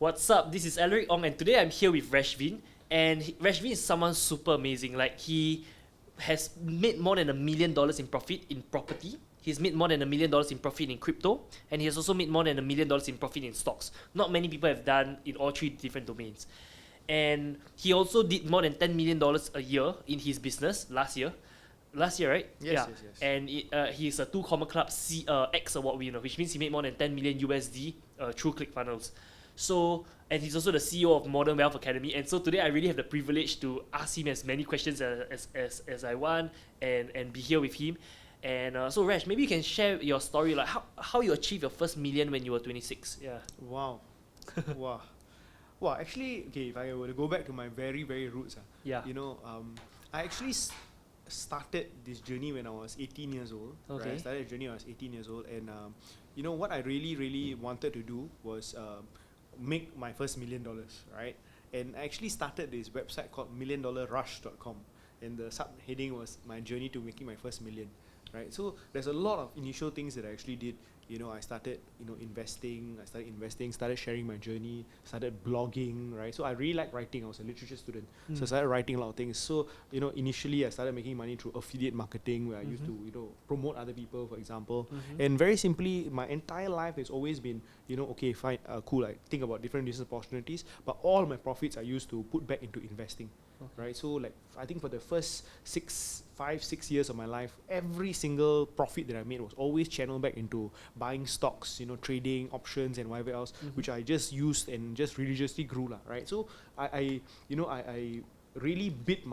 What's up? This is Alaric Ong, and today I'm here with Reshveen. And Reshveen is someone super amazing. Like, he has made more than $1 million in profit in property. He's made more than $1 million in profit in crypto, and he has also made more than $1 million in profit in stocks. Not many people have done in all three different domains. And he also did more than $10 million a year in his business last year. Last year, right? Yes. And he's a 2 Comma Club X award winner, which means he made more than 10 million USD through ClickFunnels. So, and he's also the CEO of Modern Wealth Academy. And so today I really have the privilege to ask him as many questions as I want and be here with him. And so Resh, maybe you can share your story, like how you achieved your first million when you were 26. Yeah. Wow. Wow. Actually, okay, if I were to go back to my very, very roots, Yeah. I actually started this journey when I was 18 years old. Okay. Right? I started a journey when I was 18 years old, and what I really, really wanted to do was make my first $1 million, right? And I actually started this website called milliondollarrush.com, and the subheading was my journey to making my first million, right? So there's a lot of initial things that I actually did. I started, investing. Started sharing my journey, started blogging, right? So I really like writing. I was a literature student, so I started writing a lot of things. So, initially I started making money through affiliate marketing, where I used to, promote other people, for example. And very simply, my entire life has always been, okay, fine, cool, I think about different business opportunities, but all my profits I used to put back into investing. Right, so like I think for the first 5-6 years of my life, every single profit that I made was always channeled back into buying stocks, trading options and whatever else, which I just used and just religiously grew, right? So I really bit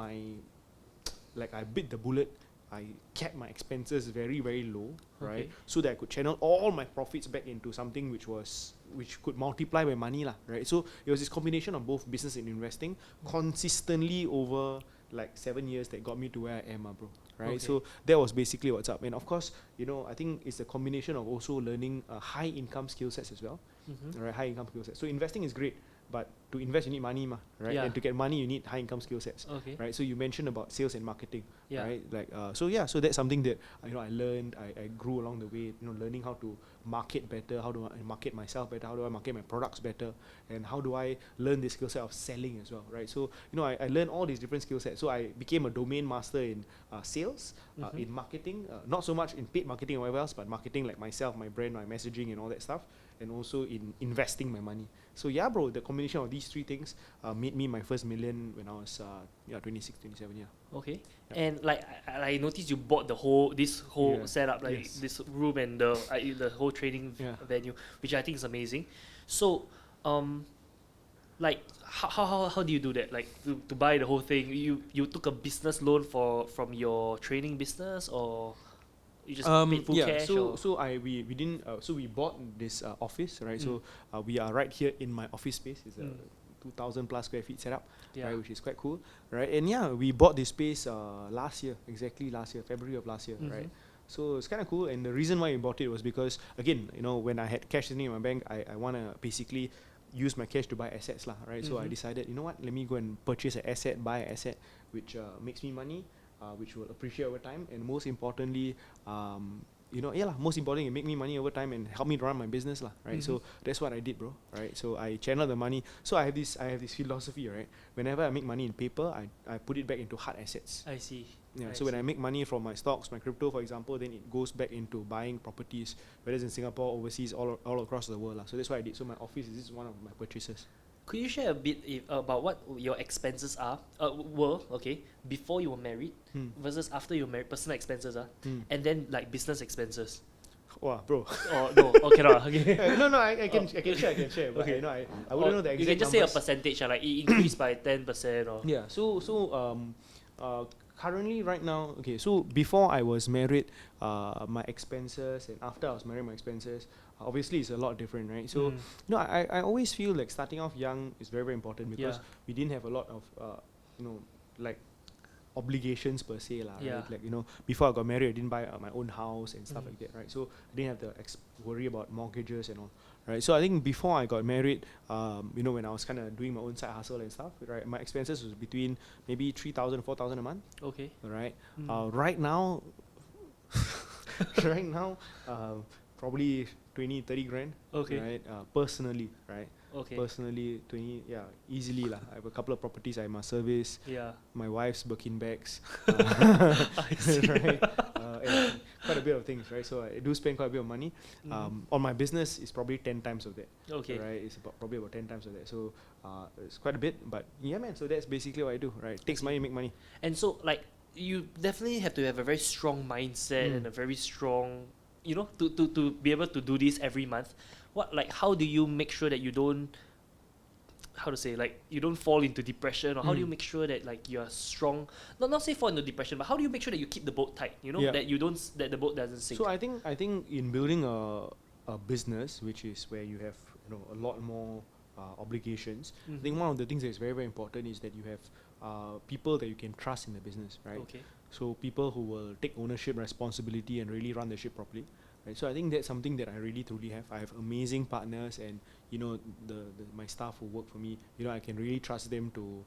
the bullet. I kept my expenses very, very low, right? So that I could channel all my profits back into something which could multiply my money, right? So it was this combination of both business and investing consistently over like 7 years that got me to where I am, bro. Right? So that was basically what's up. And of course, I think it's a combination of also learning high income skill sets as well. Right? High income skill sets. So investing is great, but to invest you need money, right? Yeah. And to get money you need high income skill sets. Right? So you mentioned about sales and marketing. Yeah. Right? Like so that's something that I learned. I grew along the way, learning how to market better, how do I market myself better, how do I market my products better, and how do I learn the skill set of selling as well, right? So I learned all these different skill sets. So I became a domain master in sales, in marketing, not so much in paid marketing or whatever else, but marketing like myself, my brand, my messaging and all that stuff, and also in investing my money. So yeah, bro, the combination of these three things made me my first million when I was 26, 27. Yeah. Okay. And like I noticed you bought this whole setup, like this room and the whole training venue, which I think is amazing. So like how do you do that? Like to buy the whole thing, you took a business loan from your training business, or you just paid full cash? We didn't so we bought this office, right? So we are right here in my office space. It's a 2,000 plus square feet setup, right, which is quite cool, right? And we bought this space exactly last year, February of last year, right? So it's kind of cool, and the reason why we bought it was because, again, when I had cash sitting in my bank, I want to basically use my cash to buy assets, right? So I decided, let me go and purchase an asset, buy an asset which makes me money, which will appreciate over time, and most importantly, most importantly, it make me money over time and help me run my business, right? So that's what I did, bro, right? So I channel the money. So I have this philosophy, right? Whenever I make money in paper, I put it back into hard assets. I see. When I make money from my stocks, my crypto, for example, then it goes back into buying properties, whether it's in Singapore, overseas, all across the world, So that's what I did. So my office is one of my purchases. Could you share a bit about what your expenses were before you were married versus after you were married, personal expenses and then like business expenses? Wow, bro. Oh no, okay, no, okay. No, I can share. But I wouldn't know the exact You can just numbers. say a percentage, like it increased by 10% or. Yeah. Currently right now, so before I was married, my expenses, and after I was married, my expenses, obviously it's a lot different, right? So I always feel like starting off young is very, very important, because we didn't have a lot of like obligations per se, right? Like before I got married, I didn't buy my own house and stuff like that, right? So I didn't have to worry about mortgages and all, right? So I think before I got married, when I was kind of doing my own side hustle and stuff, right, my expenses was between maybe 3,000 to 4,000 a month. Okay. Right. Right now, probably 20-30 grand. Okay. Right. Personally, right. Okay. Personally, 20, easily lah. I have a couple of properties I must service. Yeah. My wife's Birkin bags. I see. Right? And quite a bit of things, right? So I do spend quite a bit of money. On my business, it's probably 10 times of that. Okay. Right? It's probably about 10 times of that. So it's quite a bit. But yeah, man. So that's basically what I do, right? Takes money, make money. And so, like, you definitely have to have a very strong mindset and a very strong, you know, to be able to do this every month. How do you make sure that you don't, how to say, like, you don't fall into depression, or how do you make sure that, like, you're strong, not say fall into depression, but how do you make sure that you keep the boat tight, you know, that you don't, that the boat doesn't sink? So I think in building a business, which is where you have, you know, a lot more obligations, I think one of the things that is very, very important is that you have people that you can trust in the business, right? Okay. So people who will take ownership, responsibility, and really run the ship properly. Right? So I think that's something that I really truly have. I have amazing partners, and you know, my staff who work for me, you know, I can really trust them to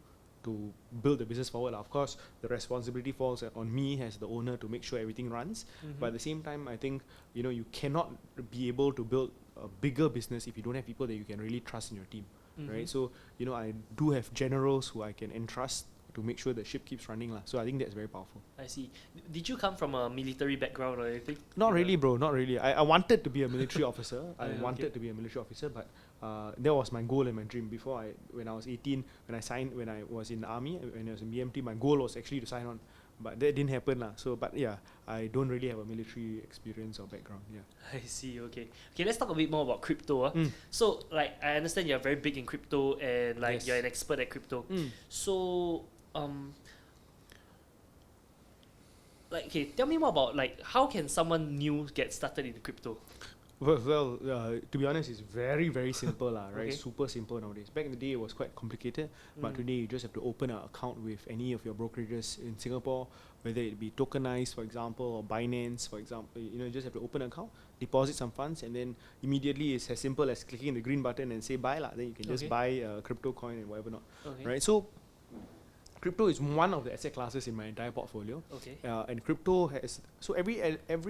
build the business forward. Of course, the responsibility falls on me as the owner to make sure everything runs. But at the same time, I think, you know, you cannot be able to build a bigger business if you don't have people that you can really trust in your team, right? So, you know, I do have generals who I can entrust to make sure the ship keeps running lah. So I think that's very powerful. I see. Did you come from a military background or anything? Not really, bro. Not really. I wanted to be a military officer. I Okay. wanted to be a military officer, but that was my goal and my dream. Before when I was 18, when I was in the army, when I was in BMT, my goal was actually to sign on. But that didn't happen lah. So, but yeah, I don't really have a military experience or background. Yeah. I see. Okay. Okay. Let's talk a bit more about crypto. So, like, I understand you're very big in crypto and like Yes. you're an expert at crypto. So, like, okay, tell me more about, like, how can someone new get started in crypto? Well, to be honest, it's very, very simple lah, right? Okay. Super simple nowadays. Back in the day, it was quite complicated, but today you just have to open an account with any of your brokerages in Singapore, whether it be tokenized, for example, or Binance, for example. You know, you just have to open an account, deposit some funds, and then immediately it's as simple as clicking the green button and say buy lah. Then you can just Okay. buy a crypto coin and whatever not, Okay. right? So crypto is one of the asset classes in my entire portfolio. Okay. And crypto has, so every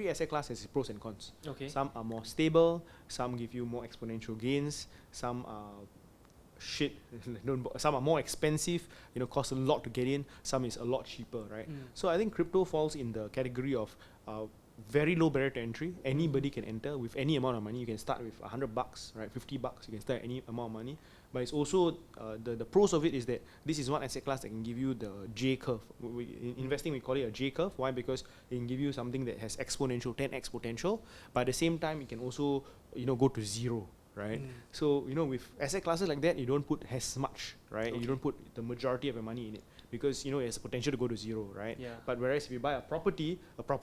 asset class has its pros and cons. Okay. Some are more stable, some give you more exponential gains, some are shit, some are more expensive, you know, cost a lot to get in, some is a lot cheaper, right? So I think crypto falls in the category of very low barrier to entry. Anybody can enter with any amount of money. You can start with $100, right? $50, you can start any amount of money. But it's also the pros of it is that this is one asset class that can give you the J curve. In investing, we call it a J curve. Why? Because it can give you something that has exponential 10x potential, but at the same time, it can also, you know, go to zero, right? So, you know, with asset classes like that, you don't put as much, right? Okay. You don't put the majority of your money in it because, you know, it has potential to go to zero, right? Yeah. But whereas if you buy a property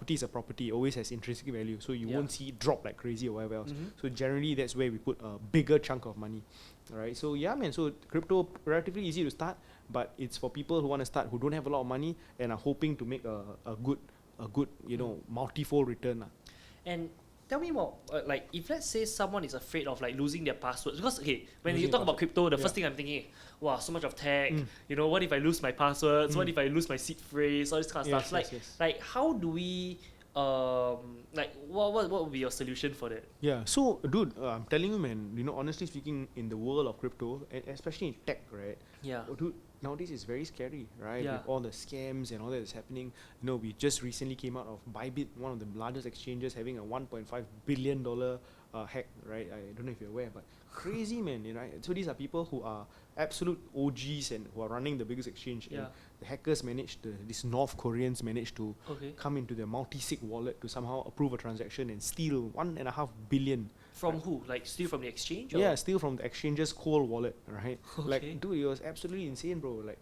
is a property. It always has intrinsic value, so you won't see it drop like crazy or whatever else. So generally, that's where we put a bigger chunk of money, right? So yeah, man. So crypto relatively easy to start, but it's for people who want to start who don't have a lot of money and are hoping to make a good you know, multifold return lah. And tell me more, like, if let's say someone is afraid of like losing their passwords, because okay, when Losing you talk your about crypto, the Yeah. first thing I'm thinking, wow, so much of tech. You know, what if I lose my passwords? What if I lose my seed phrase? All this kind of Yes, stuff. Like, how do we, like, what would be your solution for that? Yeah, so dude, I'm telling you, man, you know, honestly speaking, in the world of crypto, and especially in tech, right? Yeah. Dude, nowadays it's very scary, right? Yeah. With all the scams and all that is happening. You know, we just recently came out of Bybit, one of the largest exchanges, having a $1.5 billion hack, right? I don't know if you're aware, but crazy, man, you know. So these are people who are absolute OGs and who are running the biggest exchange. Yeah. And the hackers these North Koreans managed to Okay. come into their multi-sig wallet to somehow approve a transaction and steal $1.5 billion. From who? Like, steal from the exchange? Or? Yeah, steal from the exchange's cold wallet, right? Okay. Like, dude, it was absolutely insane, bro. Like,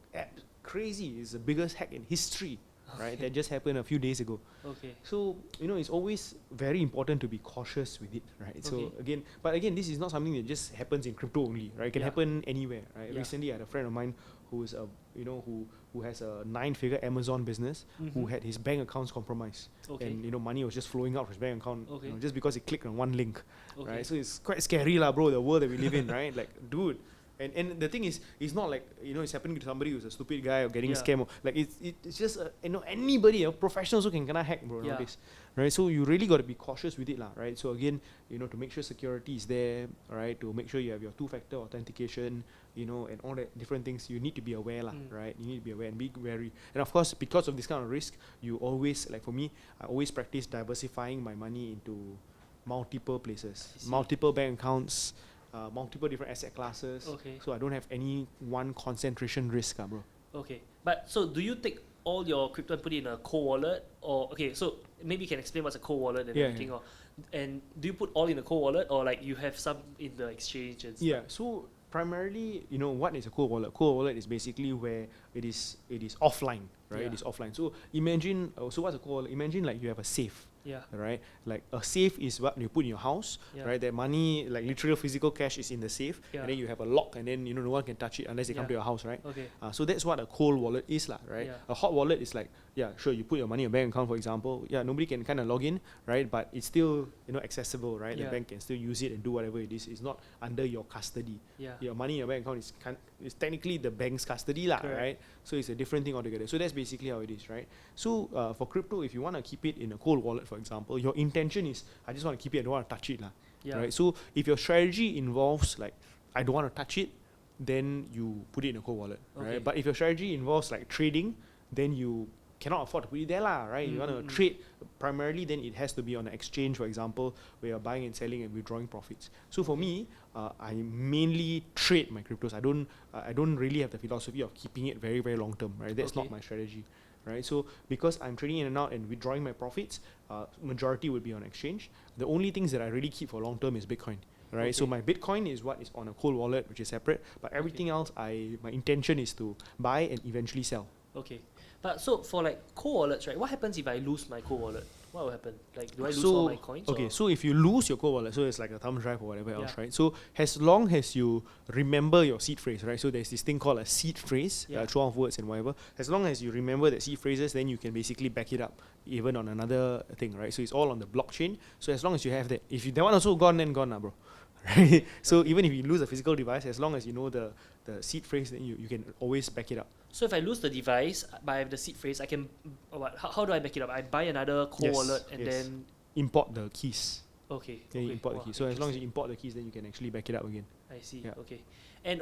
crazy. It's the biggest hack in history, right? That just happened a few days ago. Okay. So, you know, it's always very important to be cautious with it, right? So, Okay. again, this is not something that just happens in crypto only, right? It can Yeah. happen anywhere, right? Yeah. Recently, I had a friend of mine who's who has a 9-figure Amazon business, who had his bank accounts compromised. Okay. And, you know, money was just flowing out of his bank account, Okay. you know, just because he clicked on one link. Okay. Right, so it's quite scary lah, bro. The world that we live in, right? Like, dude, And the thing is, it's not like, it's happening to somebody who's a stupid guy or getting scammed. Like it's just anybody, a professional who can hack, bro, nowadays, right? So you really got to be cautious with it, lah, right? So again, to make sure security is there, right? To make sure you have your two-factor authentication, and all that different things, you need to be aware, lah, right? You need to be aware and be wary. And of course, because of this kind of risk, you always, like for me, I always practice diversifying my money into multiple places, multiple bank accounts, multiple different asset classes. Okay. So I don't have any one concentration risk, bro. Okay. But so do you take all your crypto and put it in a cold wallet, or so maybe you can explain what's a cold wallet and everything, or and do you put all in a cold wallet, or like you have some in the exchange and stuff? Yeah. So primarily, what is a cold wallet? Cold wallet is basically where it is offline, right? It is offline. So imagine, so what's a cold wallet? Imagine like you have a safe. Yeah. Right? Like a safe is what you put in your house, right? That money, like literal physical cash, is in the safe, and then you have a lock, and then no one can touch it unless they come to your house, right? Okay. So that's what a cold wallet is, right? Yeah. A hot wallet is like, sure, you put your money in a bank account, for example. Nobody can kind of log in, right? But it's still accessible, right? The bank can still use it and do whatever it is. It's not under your custody. Yeah. Your money in your bank account is technically the bank's custody, right? So it's a different thing altogether. So that's basically how it is, right? So for crypto, if you want to keep it in a cold wallet, for example, your intention is, I just want to keep it, I don't want to touch it, right? So if your strategy involves like, I don't want to touch it, then you put it in a cold wallet, right? But if your strategy involves like trading, then you cannot afford to put it there, right? You want to trade primarily, then it has to be on an exchange, for example, where you're buying and selling and withdrawing profits. So for me, I mainly trade my cryptos. I don't really have the philosophy of keeping it very, very long term, right? That's not my strategy, right? So because I'm trading in and out and withdrawing my profits, majority would be on exchange. The only things that I really keep for long term is Bitcoin. Right, so my Bitcoin is what is on a cold wallet, which is separate. But everything else, my intention is to buy and eventually sell. Okay, but so for like cold wallets, right? What happens if I lose my cold wallet? What will happen? Like, do I lose all my coins? Okay, or? so if you lose your cold wallet, so it's like a thumb drive or whatever else, right? So as long as you remember your seed phrase, right? So there's this thing called a seed phrase, 12 words and whatever. As long as you remember the seed phrases, then you can basically back it up even on another thing, right? So it's all on the blockchain. So as long as you have that, if that one also gone, then gone, bro. Right? So even if you lose a physical device, as long as you know the seed phrase, then you can always back it up. So if I lose the device, but I have the seed phrase, I can how do I back it up? I buy another cold wallet and then import the keys. Okay. Import the keys. So as long as you import the keys, then you can actually back it up again. I see. Okay. And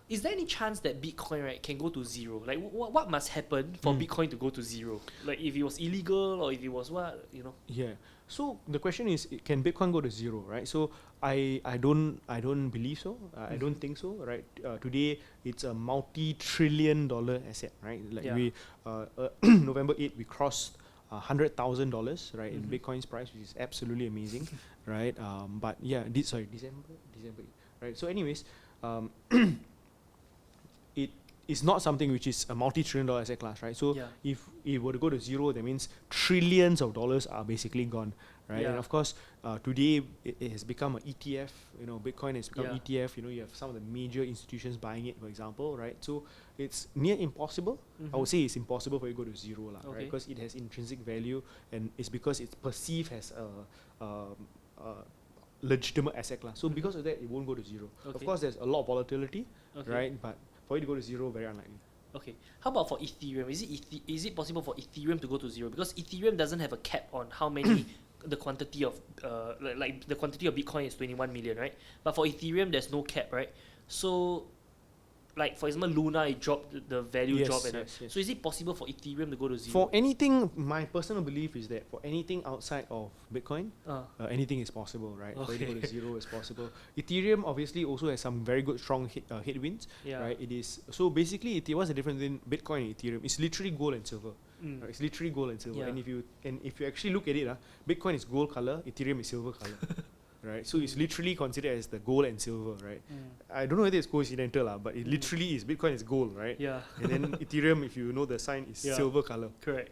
is there any chance that Bitcoin, right, can go to zero? Like what must happen for Bitcoin to go to zero? Like if it was illegal or if it was what, Yeah. So the question is, can Bitcoin go to zero, right? So I don't believe so. I don't think so, right? Today it's a multi-trillion-dollar asset, right? Like we November 8 we crossed $100,000, right, in Bitcoin's price, which is absolutely amazing, right? But yeah, December 8, right? So anyways, it is not something which is a multi-trillion-dollar asset class, right? So if it were to go to zero, that means trillions of dollars are basically gone, right? And of course, today it has become an ETF. Bitcoin has become ETF. You have some of the major institutions buying it, for example, right? So it's near impossible. I would say it's impossible for it to go to zero, right? Because it has intrinsic value, and it's because it's perceived as a legitimate asset class. So because of that, it won't go to zero. Of course, there's a lot of volatility, right? But for it to go to zero, very unlikely. Okay. How about for Ethereum? Is it possible for Ethereum to go to zero? Because Ethereum doesn't have a cap on how many the quantity of like the quantity of Bitcoin is 21 million, right? But for Ethereum, there's no cap, right? So, like for example, Luna, it dropped the value dropped, so is it possible for Ethereum to go to zero? For anything, my personal belief is that for anything outside of Bitcoin, anything is possible, right? For it to go to zero is possible. Ethereum obviously also has some very good strong headwinds, right? It is so basically, what's the difference between Bitcoin and Ethereum? It's literally gold and silver. Right? It's literally gold and silver. And if you actually look at it, Bitcoin is gold color, Ethereum is silver color. Right, so it's literally considered as the gold and silver, right? I don't know whether it's coincidental, but it literally is. Bitcoin is gold, right? Yeah. And then Ethereum, if you know the sign, is silver color. Correct.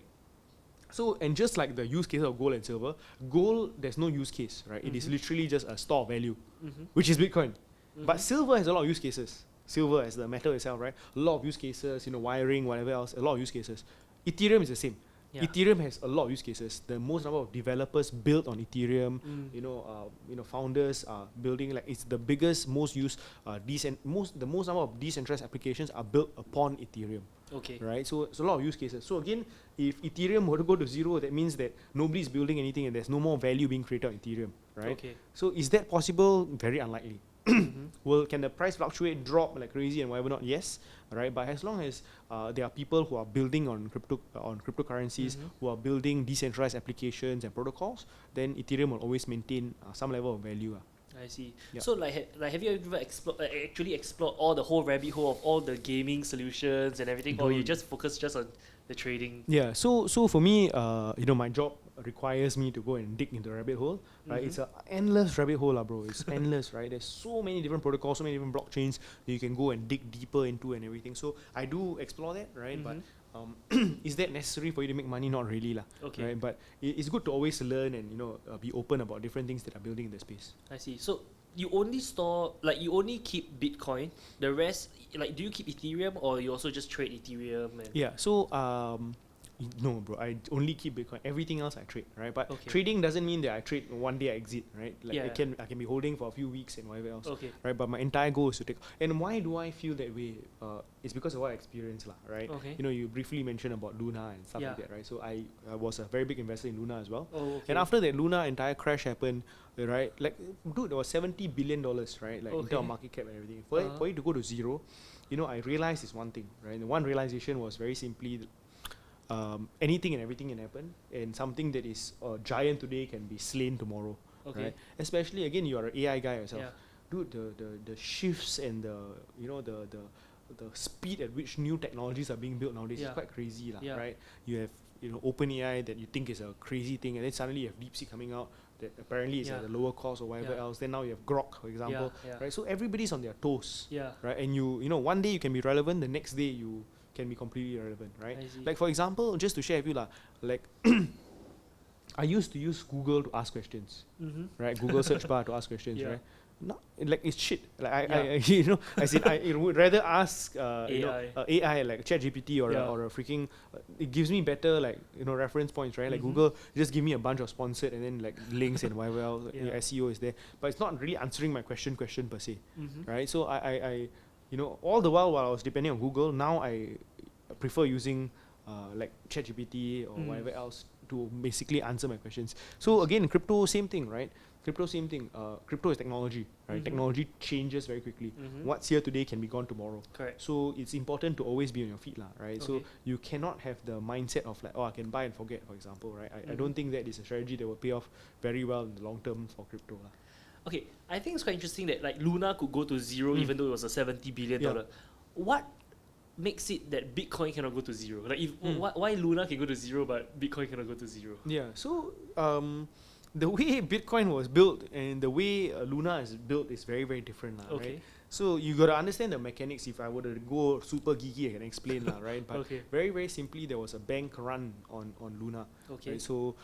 So, and just like the use case of gold and silver, gold, there's no use case, right? It is literally just a store of value, which is Bitcoin. But silver has a lot of use cases. Silver as the metal itself, right? A lot of use cases, wiring, whatever else, a lot of use cases. Ethereum is the same. Ethereum has a lot of use cases. The most number of developers built on Ethereum, founders are building, like, it's the biggest, most used, the most number of decentralized applications are built upon Ethereum. Okay. Right, so it's a lot of use cases. So again, if Ethereum were to go to zero, that means that nobody's building anything and there's no more value being created on Ethereum, right? Okay. So is that possible? Very unlikely. Well, can the price fluctuate, drop like crazy and whatever not? Yes, right. But as long as there are people who are building on cryptocurrencies, who are building decentralized applications and protocols, then Ethereum will always maintain some level of value. I see. Yep. So have you ever actually explored all the whole rabbit hole of all the gaming solutions and everything, or you just focus just on the trading? Yeah. So for me, my job requires me to go and dig into the rabbit hole. Right, it's an endless rabbit hole, bro. It's endless, right? There's so many different protocols, so many different blockchains that you can go and dig deeper into and everything. So I do explore that, right? But is that necessary for you to make money? Not really, lah. Okay. Right? But it's good to always learn and be open about different things that are building in the space. I see. So you only you only keep Bitcoin. The rest, do you keep Ethereum, or you also just trade Ethereum? Yeah. So no, bro. I only keep Bitcoin. Everything else I trade, right? But Okay. trading doesn't mean that I trade one day I exit, right? Like Yeah. I can be holding for a few weeks and whatever else, Okay. right? But my entire goal is to take. And why do I feel that way? It's because of what I experienced, lah, right? Okay. You briefly mentioned about Luna and stuff like Yeah. that, right? So I was a very big investor in Luna as well. Oh, okay. And after that Luna entire crash happened, right? Like, dude, there was $70 billion, right? Like in terms Okay. of market cap and everything. For it to go to zero, I realized is one thing, right? The one realization was very simply, anything and everything can happen, and something that is giant today can be slain tomorrow. Okay. Right? Especially again, you are an AI guy yourself, Yeah. dude. The shifts and the speed at which new technologies are being built nowadays is Yeah. quite crazy, lah. Yeah. Right? You have OpenAI that you think is a crazy thing, and then suddenly you have DeepSeek coming out that apparently is Yeah. at a lower cost or whatever Yeah. else. Then now you have Grok, for example, Yeah. right? So everybody's on their toes, Yeah. right? And one day you can be relevant, the next day you can be completely irrelevant, right? I see. Like, for example, just to share with you, like I used to use Google to ask questions, right? Google search bar to ask questions, Yeah. right? No, like, it's shit. Like I would rather ask AI like ChatGPT or Yeah. a freaking it gives me better reference points, right? Like Google just give me a bunch of sponsored and then like links and whatever else. Yeah. SEO is there, but it's not really answering my question per se, right? So I all the while I was depending on Google, now I prefer using like ChatGPT or whatever else to basically answer my questions. So again, crypto, same thing, right? Crypto is technology, right? Technology changes very quickly. What's here today can be gone tomorrow. Correct. So it's important to always be on your feet, lah, right? So Okay. you cannot have the mindset of like, I can buy and forget, for example, right? I don't think that is a strategy that will pay off very well in the long term for crypto, lah. Okay, I think it's quite interesting that Luna could go to zero even though it was a $70 billion. Yeah. What makes it that Bitcoin cannot go to zero? Why Luna can go to zero but Bitcoin cannot go to zero? Yeah. So the way Bitcoin was built and the way Luna is built is very, very different, lah, Okay. right? So you got to understand the mechanics. If I were to go super geeky, I can explain, lah, right? But Okay. very, very simply, there was a bank run on Luna. Okay. Right? So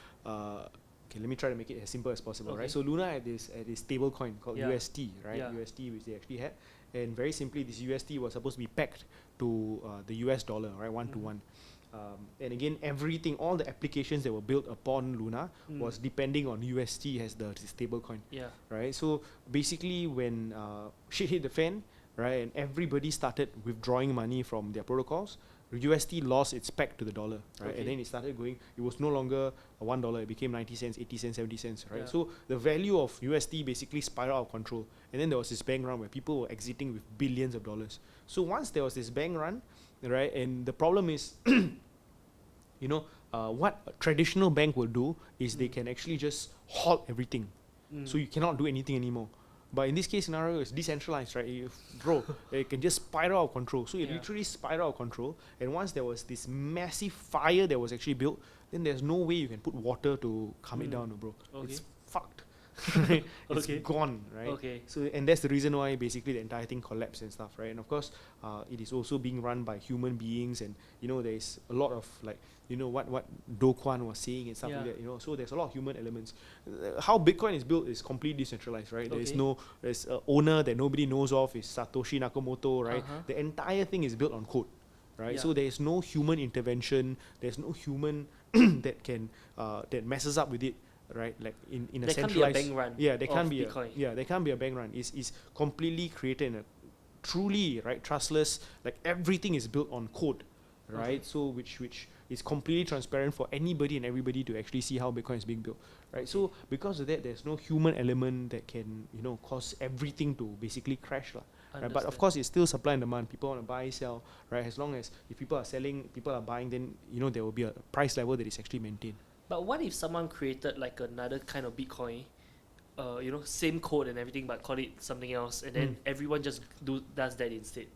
let me try to make it as simple as possible, Okay. right? So Luna had this stable coin called Yeah. UST, right? Yeah. UST, which they actually had, and very simply, this UST was supposed to be pegged to the US dollar, right, 1 to 1. And again, all the applications that were built upon Luna was depending on UST as the stable coin, Yeah. right? So basically, when shit hit the fan, right, and everybody started withdrawing money from their protocols, UST lost its peg to the dollar, right? Okay. And then it started going. It was no longer $1; it became 90 cents, 80 cents, 70 cents, right? Yeah. So the value of UST basically spiraled out of control. And then there was this bank run where people were exiting with billions of dollars. So once there was this bank run, right, and the problem is, what a traditional bank will do is they can actually just halt everything. So you cannot do anything anymore. But in this case scenario, it's decentralized, right? It can just spiral out of control. So it Yeah. literally spiraled out of control. And once there was this massive fire that was actually built, then there's no way you can put water to calm it down, bro. Okay. It's fucked. Right? It's Okay. gone, right? Okay. So, and that's the reason why basically the entire thing collapsed and stuff, right? And of course, it is also being run by human beings, and there is a lot of what Do Kwon was saying and stuff like Yeah. that. So there's a lot of human elements. How Bitcoin is built is completely decentralized, right? Okay. There's an owner that nobody knows of, is Satoshi Nakamoto, right? Uh-huh. The entire thing is built on code, right? Yeah. So there is no human intervention. There's no human that can that messes up with it, right? Like in a There can't be a centralized. bank run. Yeah, there of can't be Bitcoin. there can't be a bank run. It's completely created in a truly, right, trustless. Like everything is built on code, right? Okay. So which is completely transparent for anybody and everybody to actually see how Bitcoin is being built, right? So because of that, there's no human element that can cause everything to basically crash, lah. Right? But of Understand. course, it's still supply and demand. People want to buy, sell, right? As long as if people are selling, people are buying, then there will be a price level that is actually maintained. But what if someone created like another kind of Bitcoin, same code and everything, but call it something else, and then everyone just does that instead?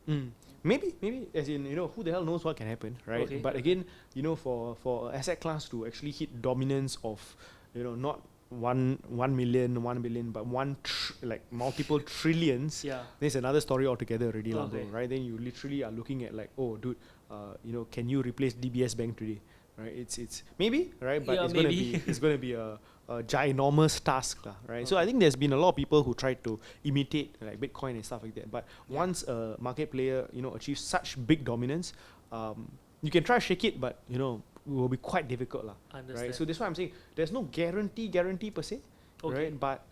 Maybe as in who the hell knows what can happen, right? Okay, But okay. again, for asset class to actually hit dominance of not 1 million, 1 billion, but like multiple trillions, Yeah. there's another story altogether already, lah, bro, Okay. right? Then you literally are looking at like, oh, dude, can you replace DBS Bank today, right? It's maybe, right, but Yeah, it's gonna maybe. be a ginormous task, lah, right? So I Okay. think there's been a lot of people who tried to imitate like Bitcoin and stuff like that, but Yeah. once a market player achieves such big dominance, you can try to shake it, but it will be quite difficult, lah. Understand. Right? So that's why I'm saying there's no guarantee per se, Okay. right? But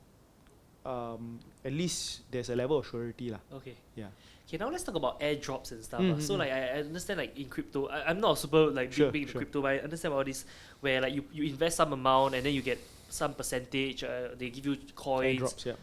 at least there's a level of surety, lah. Okay. Yeah. Okay, now let's talk about airdrops and stuff. So Mhm. like I understand like in crypto, I'm not super like Sure, big into sure. crypto, but I understand about this where like you invest some amount and then you get some percentage. They give you coins. Airdrops, yeah.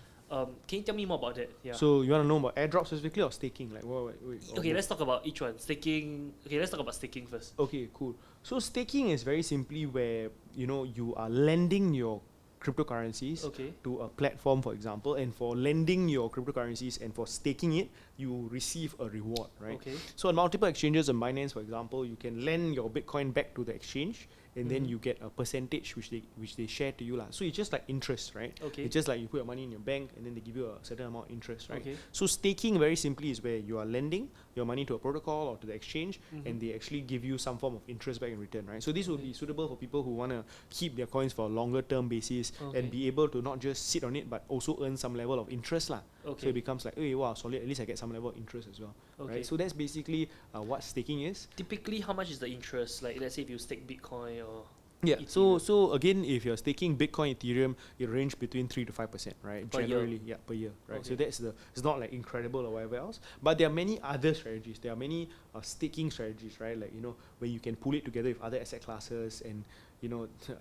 Can you tell me more about that? Yeah. So you want to know about airdrops specifically or staking? Like what? Okay, let's talk about each one. Staking. Okay, let's talk about staking first. Okay, cool. So staking is very simply where you are lending your cryptocurrencies Okay. to a platform, for example, and for lending your cryptocurrencies and for staking it, you receive a reward, right? Okay. So on multiple exchanges on Binance, for example, you can lend your Bitcoin back to the exchange, and then Mhm. you get a percentage which they share to you, lah. So it's just like interest, right? Okay. It's just like you put your money in your bank, and then they give you a certain amount of interest, right? Okay. So staking very simply is where you are lending your money to a protocol or to the exchange, Mhm. and they actually give you some form of interest back in return, right? So this would Okay. be suitable for people who want to keep their coins for a longer term basis Okay. and be able to not just sit on it but also earn some level of interest, lah. So Okay. it becomes like, hey, wow, solid. At least I get some level of interest as well, Okay. right? So that's basically what staking is. Typically, how much is the interest? Like, let's say if you stake Bitcoin or Yeah. So Ethereum. again, if you're staking Bitcoin, Ethereum, it range between 3 to 5%, right? Per year. Generally, yeah, per year, right? So Okay. it's not like incredible or whatever else, but there are many other strategies. There are many staking strategies, right? Like where you can pull it together with other asset classes, and I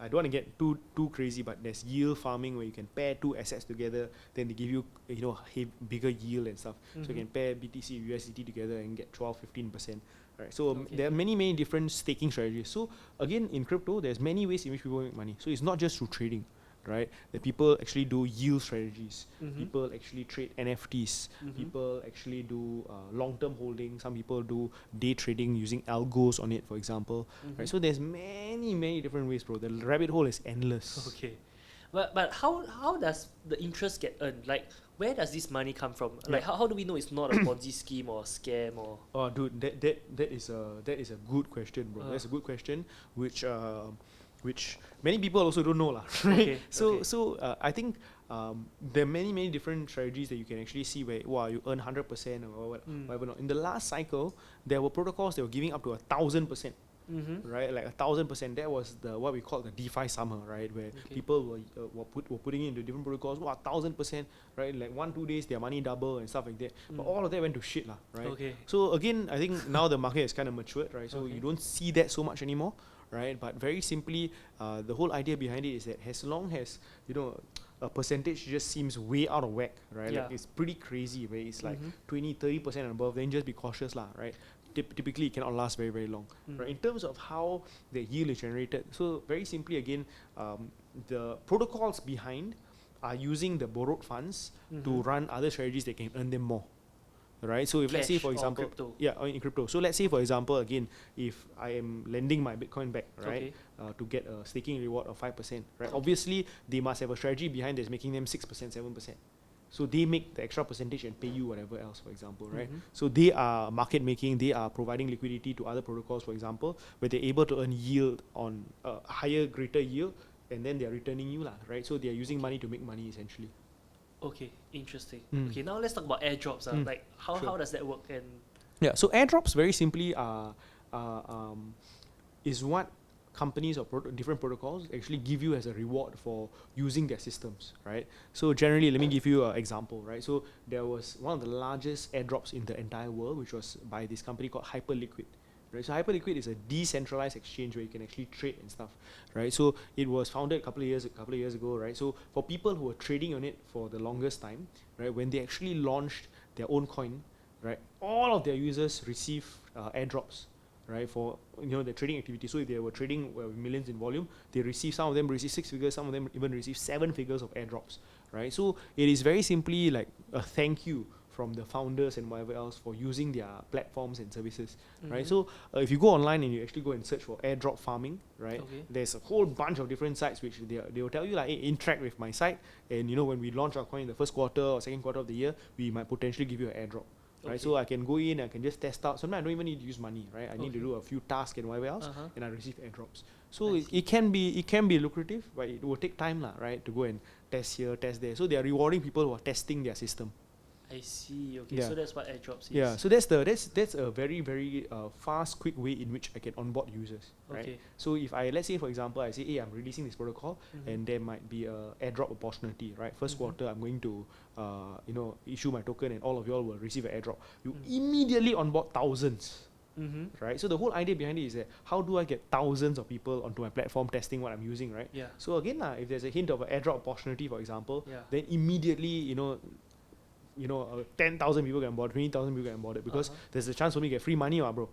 don't want to get too crazy, but there's yield farming where you can pair two assets together, then they give you bigger yield and stuff. So you Mhm. can pair BTC USDT together and get 12-15%. Right, so Okay. there are many different staking strategies. So again, in crypto, there's many ways in which people make money. So it's not just through trading, right? The people actually do yield strategies. Mhm. People actually trade NFTs. Mhm. People actually do long-term holding. Some people do day trading using algos on it, for example. Mhm. Right, so there's many different ways, bro. The rabbit hole is endless. Okay. But how does the interest get earned? Like, where does this money come from? Like, how do we know it's not a Ponzi scheme or a scam or? Oh, dude, that is a good question, bro. That's a good question, which many people also don't know, lah. Right? Okay, okay. So I think there are many different strategies that you can actually see where you earn 100% or whatever. Not. In the last cycle, there were protocols that were giving up to 1,000%. Mm-hmm. Right, like 1,000%. That was what we call the DeFi summer, right? Where Okay. people were putting into different protocols. 1,000%, right? Like 1-2 days, their money double and stuff like that. But all of that went to shit, lah, right? Okay. So again, I think now the market is kind of matured, right? So Okay. you don't see that so much anymore, right? But very simply, the whole idea behind it is that as long as a percentage just seems way out of whack, right? Yeah. Like it's pretty crazy, where it's like Mhm. 20-30% and above, then just be cautious, lah, right? Typically, it cannot last very long, right? In terms of how the yield is generated, so very simply again, the protocols behind are using the borrowed funds to Mhm. run other strategies that can earn them more, right? So if let's say Cash for or example, crypto? or in crypto. So let's say for example again, if I am lending my Bitcoin back, right, Okay. to get a staking reward of 5%, right? Obviously, they must have a strategy behind that's making them 6%, 7%. So they make the extra percentage and pay you whatever else, for example, right? Mhm. So they are market making, they are providing liquidity to other protocols, for example, where they're able to earn yield on higher, greater yield, and then they're returning you, lah, right? So they're using money to make money essentially. Okay, interesting. Mm. Okay, now let's talk about airdrops. Mm. Like, how Sure. does that work? And Yeah, so airdrops very simply are is what companies or different protocols actually give you as a reward for using their systems, right? So generally, let me give you an example, right? So there was one of the largest airdrops in the entire world, which was by this company called Hyperliquid. Right, so Hyperliquid is a decentralized exchange where you can actually trade and stuff, right? So it was founded a couple of years ago, right? So for people who were trading on it for the longest time, right, when they actually launched their own coin, right, all of their users receive airdrops, right, for the trading activity. So if they were trading millions in volume, some of them receive 6 figures, some of them even receive 7 figures of airdrops, right? So it is very simply like a thank you from the founders and whatever else for using their platforms and services, right? So if you go online and you actually go and search for airdrop farming, right, there's a whole bunch of different sites which they will tell you like, hey, interact with my site, and when we launch our coin in the first quarter or second quarter of the year, we might potentially give you an airdrop. Right, so I can go in, I can just test out. Sometimes I don't even need to use money, right? I need to do a few tasks and whatever else, and I receive airdrops. So it can be lucrative, but it will take time, right, to go and test here, test there. So they are rewarding people who are testing their system. I see. Okay, so that's what airdrops is. Yeah, so that's a very very fast, quick way in which I can onboard users, right? Okay. So if let's say for example I say, hey, I'm releasing this protocol, and there might be a airdrop opportunity, right? First quarter, I'm going to issue my token, and all of y'all will receive an airdrop. You immediately onboard thousands. Right, so the whole idea behind it is that how do I get thousands of people onto my platform testing what I'm using, right? Yeah. So again, if there's a hint of an airdrop opportunity, for example, then immediately 10,000 people get onboarded, 20,000 people get onboarded, because there's a chance for me to get free money, bro.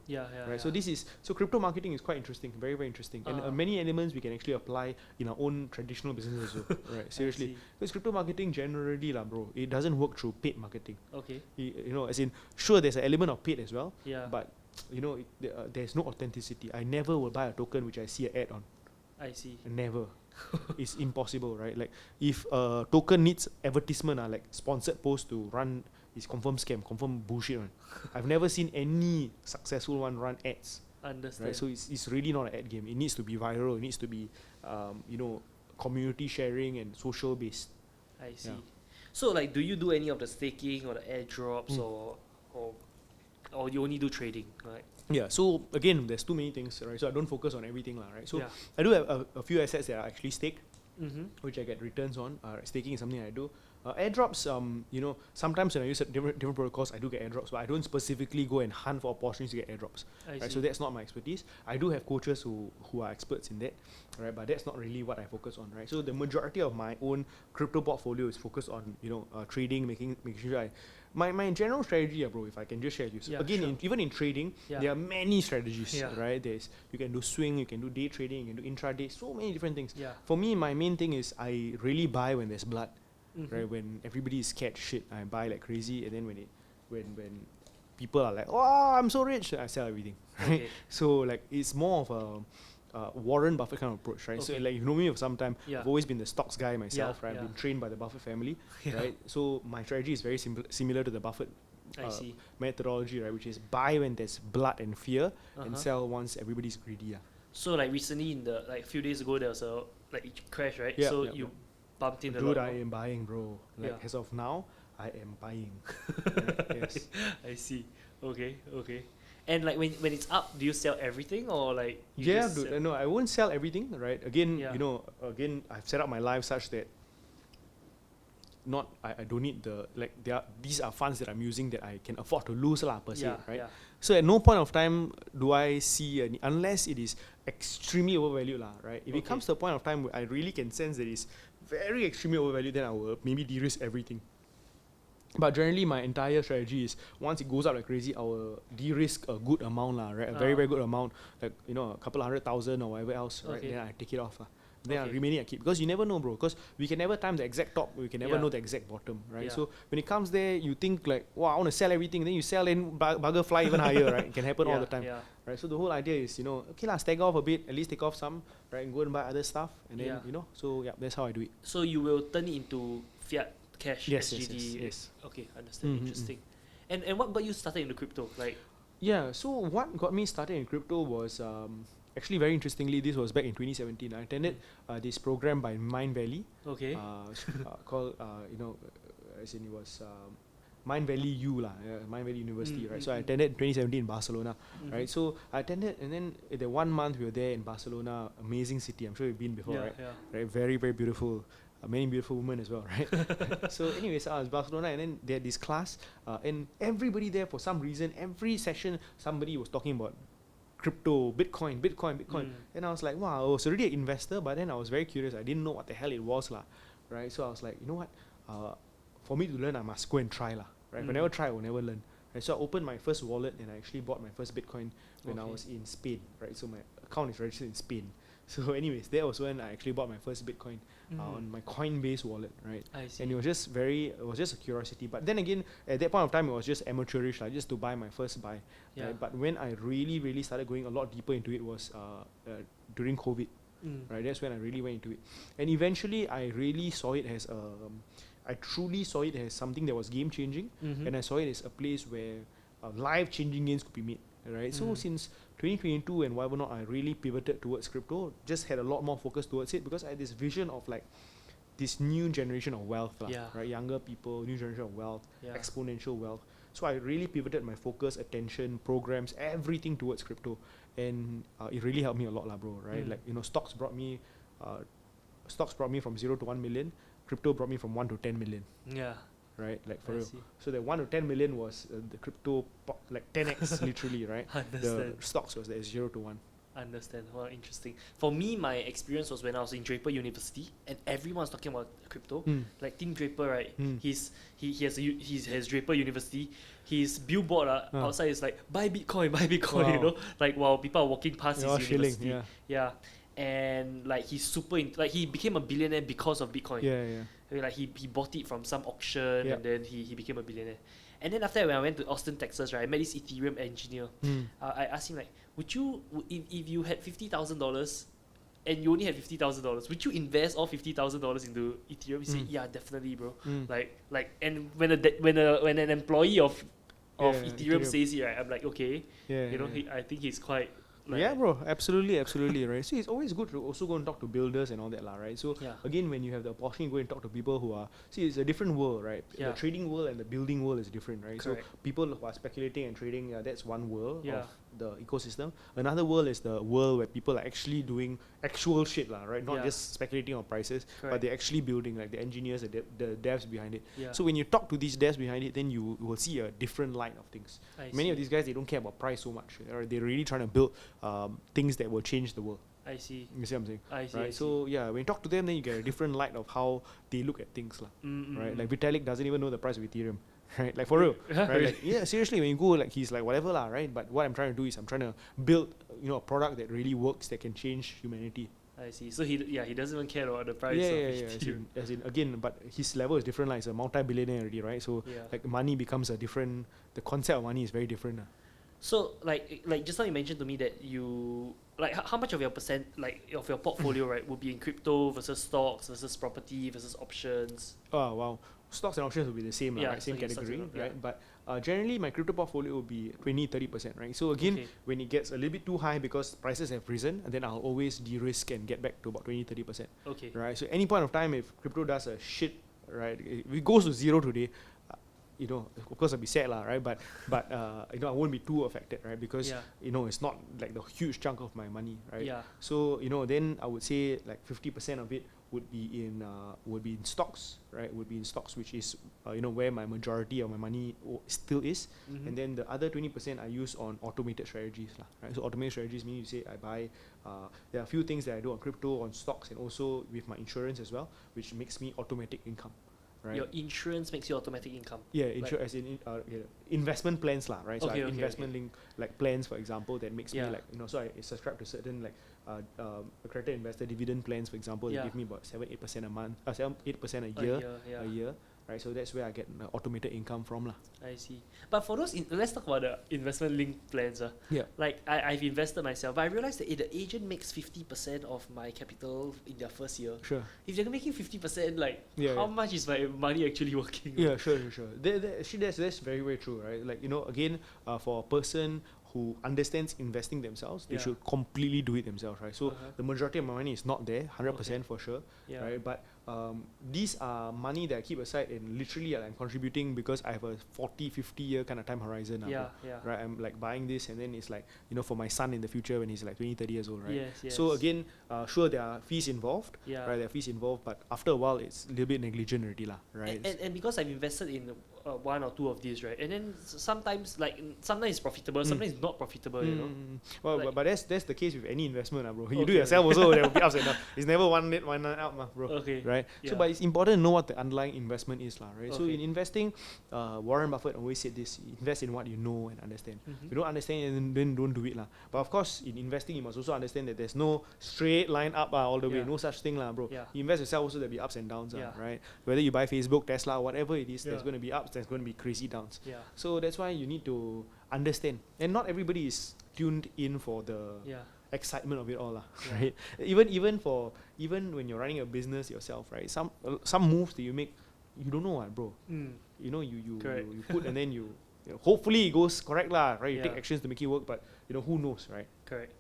Right. So crypto marketing is quite interesting, very very interesting, and many elements we can actually apply in our own traditional business as well. Right. Seriously, because crypto marketing generally, bro, it doesn't work through paid marketing. Okay. As in, sure, there's an element of paid as well. Yeah. But there's no authenticity. I never will buy a token which I see an ad on. I see. Never. It's impossible, right? Like if a token needs advertisement, like sponsored post to run, is confirm scam, confirm bullshit one. I've never seen any successful one run ads. Understand. Right? So it's really not an ad game. It needs to be viral. It needs to be community sharing and social based. I see. So like, do you do any of the staking or the airdrops or you only do trading, right? Yeah, so again, there's too many things, right? So I don't focus on everything, right? So I do have a few assets that are actually staked, which I get returns on. Staking is something I do. Airdrops, sometimes when I use different protocols, I do get airdrops, but I don't specifically go and hunt for opportunities to get airdrops. Right? So that's not my expertise. I do have coaches who are experts in that, right? But that's not really what I focus on, right? So the majority of my own crypto portfolio is focused on trading, making sure my general strategy, bro, if I can just share with you. Again, even in trading, there are many strategies, right? You can do swing, you can do day trading, you can do intraday, so many different things. For me, my main thing is I really buy when there's blood, right? When everybody is scared shit, I buy like crazy, and then when people are like, oh, I'm so rich, I sell everything, right? Okay. So like it's more of a Warren Buffett kind of approach, right? So like you know me for some time, I've always been the stocks guy myself, right? I've been trained by the Buffett family, right? So my strategy is very similar to the Buffett methodology, right? Which is buy when there's blood and fear, and sell once everybody's greedy. So like recently a few days ago there was a crash, right? You bumped into Dude, I am buying, bro. As of now, I am buying. Yes. I see. Okay. And like when it's up, do you sell everything or like? Dude. No, I won't sell everything, right? Again, I've set up my life such that I don't need these are funds that I'm using that I can afford to lose per se, right? So at no point of time do I see unless it is extremely overvalued, right? If it comes to a point of time where I really can sense that it's very extremely overvalued, then I will maybe de-risk everything. But generally, my entire strategy is once it goes up like crazy, I will de-risk a good amount, right? A very, very good amount, like a couple 100,000 or whatever else, right? Then I take it off. Then remaining I keep, because you never know, bro. Because we can never time the exact top, we can never know the exact bottom, right? So when it comes there, you think like, wow, I want to sell everything. Then you sell and bugger fly even higher, right? It can happen all the time, right? So the whole idea is, stagger off a bit, at least take off some, right? And go and buy other stuff, and then so that's how I do it. So you will turn it into fiat cash, SGD. Yes. Okay, understand. Interesting. And what got you started into crypto? So what got me started in crypto was actually very interestingly, this was back in 2017. I attended this program by Mind Valley. Okay. Called as in it was Mind Valley U lah, Mind Valley University, right? So I attended in 2017 in Barcelona, right? So I attended, and then in the 1 month we were there in Barcelona, amazing city. I'm sure you've been before, right? Right, very very beautiful. Many beautiful women as well, right? So anyways, I was Barcelona, and then they had this class, and everybody there, for some reason, every session somebody was talking about crypto, Bitcoin. And I was like, wow, I was already an investor, but then I was very curious. I didn't know what the hell it was lah, right? So I was like, you know what, for me to learn, I must go and try lah, right? If I never try, I will never learn. Right? So I opened my first wallet, and I actually bought my first Bitcoin when I was in Spain, right? So my account is registered in Spain. So anyways, that was when I actually bought my first Bitcoin on my Coinbase wallet, right? I see. And it was just a curiosity. But then again, at that point of time, it was just amateurish, like just to buy my first buy. Yeah. Right? But when I really started going a lot deeper into it was during COVID, right? That's when I really went into it. And eventually, I really saw it as I truly saw it as something that was game changing, and I saw it as a place where life changing gains could be made. Right, so since 2022 and whatever not, I really pivoted towards crypto. Just had a lot more focus towards it because I had this vision of like this new generation of wealth, right? Younger people, new generation of wealth, exponential wealth. So I really pivoted my focus, attention, programs, everything towards crypto, and it really helped me a lot, bro. Right, like stocks brought me from 0 to 1 million. Crypto brought me from 1 to 10 million. Yeah. Right, like for real. So the 1 to 10 million was the crypto like 10x literally, right? Understand. The stocks was 0 to 1. Understand. Well, interesting. For me, my experience was when I was in Draper University, and everyone's talking about crypto. Like Tim Draper, right? He has Draper University. His billboard outside is like buy Bitcoin, Wow. you know, like while people are walking past They're all his shilling, university. Yeah. And like he's super like he became a billionaire because of Bitcoin. Yeah. I mean, like he bought it from some auction, and then he became a billionaire. And then after that, when I went to Austin, Texas, right, I met this Ethereum engineer. I asked him like, if you had $50,000 and you only had $50,000, would you invest all $50,000 into Ethereum? He said, yeah, definitely, bro. And when an employee of Ethereum says it, right, I'm like, okay, I think he's quite. Yeah, bro, absolutely, right. So it's always good to also go and talk to builders and all that, right? So again, when you have the opportunity, go and talk to people who are, it's a different world, right? The trading world and the building world is different, right? Correct. So people who are speculating and trading, that's one world of the ecosystem. Another world is the world where people are actually doing actual shit, right? Not just speculating on prices, but they're actually building, like the engineers, the devs behind it. So when you talk to these devs behind it, then you will see a different light of things. Many of these guys, they don't care about price so much, right? They're really trying to build things that will change the world. I see. You see what I'm saying? I see. Right. So yeah, when you talk to them, then you get a different light of how they look at things, right? Like Vitalik doesn't even know the price of Ethereum, right? Like for real, right? Like, yeah, seriously, when you go, like he's like whatever, right? But what I'm trying to do is I'm trying to build, a product that really works, that can change humanity. I see. So he doesn't even care about the price of Ethereum. As in again, but his level is different. Like he's a multi-billionaire already, right? So like money becomes a different. The concept of money is very different. So like just now you mentioned to me that you how much of your of your portfolio right would be in crypto versus stocks versus property versus options? Oh wow, stocks and options will be the same, right? Same category, right? But generally my crypto portfolio will be 20-30%, right? So again, when it gets a little bit too high because prices have risen, then I'll always de-risk and get back to about 20-30%. Okay. Right. So any point of time, if crypto does a shit, right, if it goes to zero today, of course I'll be sad, right? But I won't be too affected, right? Because it's not like the huge chunk of my money, right? So then I would say like 50% of it would be in stocks, right? Would be in stocks, which is where my majority of my money still is, and then the other 20% I use on automated strategies, right? So automated strategies mean you say I buy. There are a few things that I do on crypto, on stocks, and also with my insurance as well, which makes me automatic income. Right. Your insurance makes you automatic income. Yeah, as in investment plans, right? So I have investment link like plans, for example, that makes me like so I subscribe to certain like accredited investor dividend plans, for example. They give me about 7-8% a month, 7-8% a year. Right, so that's where I get automated income from, I see. But for those, let's talk about the investment linked plans. Like I've invested myself, but I realized that the agent makes 50% of my capital in their first year. Sure. If they're making 50%, how much is my money actually working? Yeah, sure. Actually, that's very, very true, right? Like again, for a person who understands investing themselves, they should completely do it themselves, right? So the majority of my money is not there, 100% for sure, right? But these are money that I keep aside, and literally I'm contributing because I have a 40, 50 year kind of time horizon now, Yeah, yeah. right? I'm like buying this, and then it's like, for my son in the future when he's like 20, 30 years old, right? Yes, yes. So again, sure, there are fees involved, Yeah. right? There are fees involved, but after a while, it's a little bit negligent already, lah, right? And because I've invested in one or two of these, right? And then sometimes it's profitable, sometimes it's not profitable, you know. Well, Like- but that's the case with any investment, bro. You do Okay, yourself also, there will be ups and downs. It's never one net, one out, bro. Okay. Right? Yeah. So, but it's important to know what the underlying investment is, right? So, Okay. in investing, Warren Buffett always said this: invest in what you know and understand. Mhm. If you don't understand, then don't do it, lah. But of course, in investing, you must also understand that there's no straight line up all the way. Yeah. No such thing, bro. Yeah. You invest yourself also, there'll be ups and downs, Yeah. right? Whether you buy Facebook, Tesla, whatever it is, there's Yeah. going to be ups, there's going to be crazy downs. Yeah. So that's why you need to understand, and not everybody is tuned in for the Yeah. excitement of it all, Yeah. right? Even when you're running a business yourself, right? Some moves that you make, you don't know, bro. Mm. You Correct. you put, and then hopefully it goes correct, right? You take Yeah. actions to make it work, but who knows, right? Correct.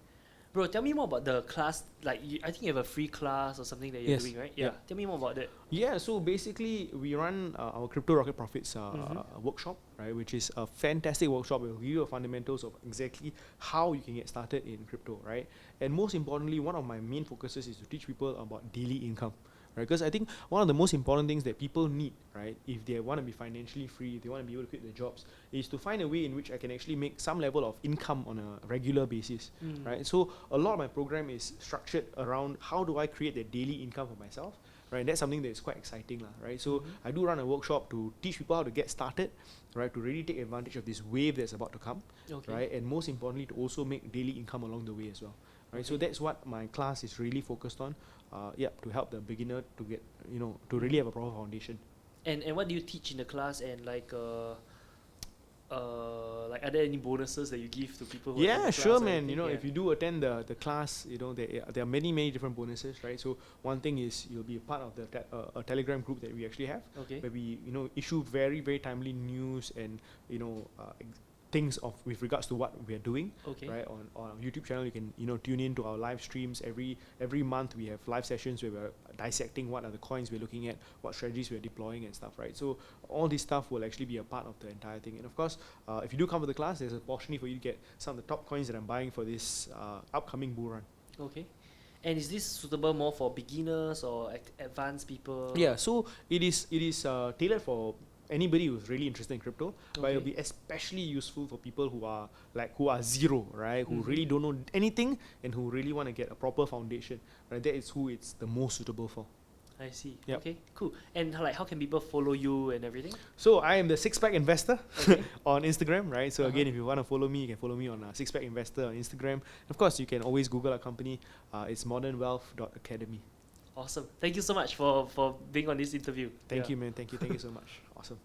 Bro, tell me more about the class. Like, I think you have a free class or something that you're Yes. doing, right? Yeah. Tell me more about that. Yeah, so basically we run our Crypto Rocket Profits workshop, right, which is a fantastic workshop. It will give you the fundamentals of exactly how you can get started in crypto, right? And most importantly, one of my main focuses is to teach people about daily income, right? Because I think one of the most important things that people need, right, if they want to be financially free, if they want to be able to quit their jobs, is to find a way in which I can actually make some level of income on a regular basis, right? So a lot of my program is structured around how do I create that daily income for myself, right? And that's something that is quite exciting, right? So I do run a workshop to teach people how to get started, right, to really take advantage of this wave that's about to come, Okay. right? And most importantly, to also make daily income along the way as well, right? So Okay. that's what my class is really focused on, to help the beginner to get, to really have a proper foundation. And what do you teach in the class, and like are there any bonuses that you give to people who attend Yeah, the sure, class or man. anything? If you do attend the class, there are many different bonuses, right? So one thing is you'll be a part of the a Telegram group that we actually have, Okay. where we issue very very timely news and things with regards to what we are doing, Okay. right? On our YouTube channel, you can tune in to our live streams every month. We have live sessions where we're dissecting what are the coins we're looking at, what strategies we're deploying and stuff, right? So all this stuff will actually be a part of the entire thing. And of course, if you do come to the class, there's an opportunity for you to get some of the top coins that I'm buying for this upcoming bull run. Okay. And is this suitable more for beginners or advanced people? Yeah, so it is tailored for anybody who's really interested in crypto, but it'll Okay. be especially useful for people who are zero, right? Who really don't know anything and who really want to get a proper foundation, right? That is who it's the most suitable for. I see. Yep. Okay, cool. And like, how can people follow you and everything? So I am the Six Pack Investor Okay. on Instagram, right? So again, Uh-huh. if you want to follow me, you can follow me on Six Pack Investor on Instagram. Of course, you can always Google our company. It's modernwealth.academy. Awesome. Thank you so much for being on this interview. Thank Yeah. you, man. Thank you so much. Awesome.